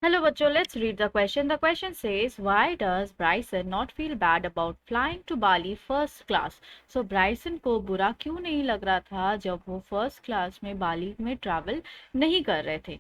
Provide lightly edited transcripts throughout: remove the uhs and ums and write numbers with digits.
Hello, bachcho. Let's read the question. The question says, why does Bryson not feel bad about flying to Bali first class? So Bryson को बुरा क्यों नहीं लग रहा था जब वो फर्स्ट क्लास में बाली में ट्रैवल नहीं कर रहे थे?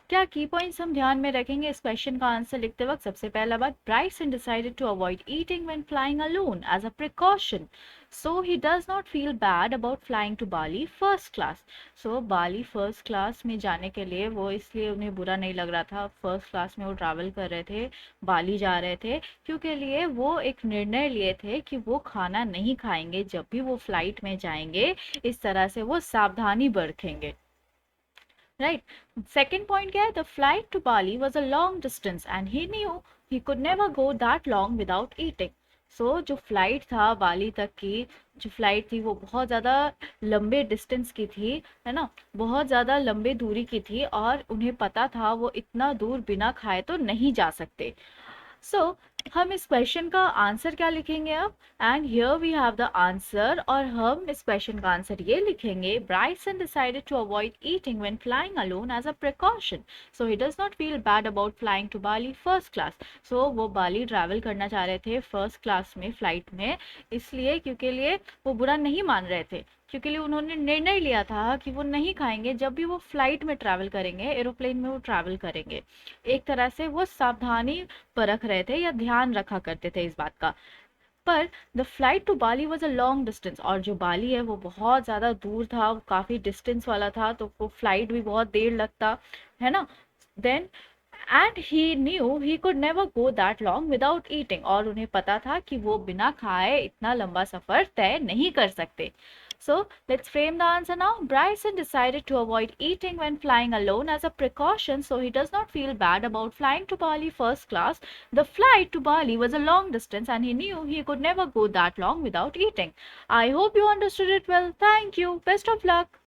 क्या की पॉइंट्स हम ध्यान में रखेंगे इस क्वेश्चन का आंसर लिखते वक्त? सबसे पहला बात, Bryson decided to avoid eating when flying alone as a precaution. So he does not feel bad about flying to Bali first class. Bali first class में जाने के लिए वो इसलिए उन्हें बुरा नहीं लग रहा था, फर्स्ट क्लास में वो ट्रैवल कर रहे थे, बाली जा रहे थे, क्योंकि लिए वो एक निर्णय लिए थे कि वो खाना नहीं खाएंगे जब भी वो फ्लाइट में जाएंगे, इस तरह से वो सावधानी बरतेंगे। राइट। सेकेंड पॉइंट क्या है? The flight to Bali was a long distance and he knew he could never go that long without eating. जो फ्लाइट था बाली तक की, जो फ्लाइट थी वो बहुत ज़्यादा लंबे डिस्टेंस की थी, है ना, बहुत ज़्यादा लंबे दूरी की थी, और उन्हें पता था वो इतना दूर बिना खाए तो नहीं जा सकते। सो हम इस क्वेश्चन का आंसर क्या लिखेंगे अब? And here we have the answer, और हम इस क्वेश्चन का आंसर ये लिखेंगे, Bryson decided to avoid eating when flying alone as a precaution, so he does not feel bad about flying to Bali first class. वो Bali travel करना चाह रहे थे फर्स्ट क्लास में, फ्लाइट में, इसलिए क्योंकि लिए वो बुरा नहीं मान रहे थे, क्योंकि लिए उन्होंने निर्णय लिया था कि वो नहीं खाएंगे जब भी वो फ्लाइट में ट्रैवल करेंगे, एरोप्लेन में वो ट्रैवल करेंगे। एक तरह से वो सावधानी परख रहे थे या ध्यान रखा करते थे इस बात का। पर the flight to Bali was a long distance, और जो बाली है वो बहुत ज़्यादा दूर था, वो काफ़ी डिस्टेंस वाला था, तो वो फ्लाइट भी बहुत देर लगता, है ना। Then and he knew he could never go that long without eating, और उन्हें पता था कि वो बिना खाए इतना लंबा सफ़र तय नहीं कर सकते। So let's frame the answer now. Bryson decided to avoid eating when flying alone as a precaution, so he does not feel bad about flying to Bali first class. The flight to Bali was a long distance and he knew he could never go that long without eating. I hope you understood it well. Thank you. Best of luck.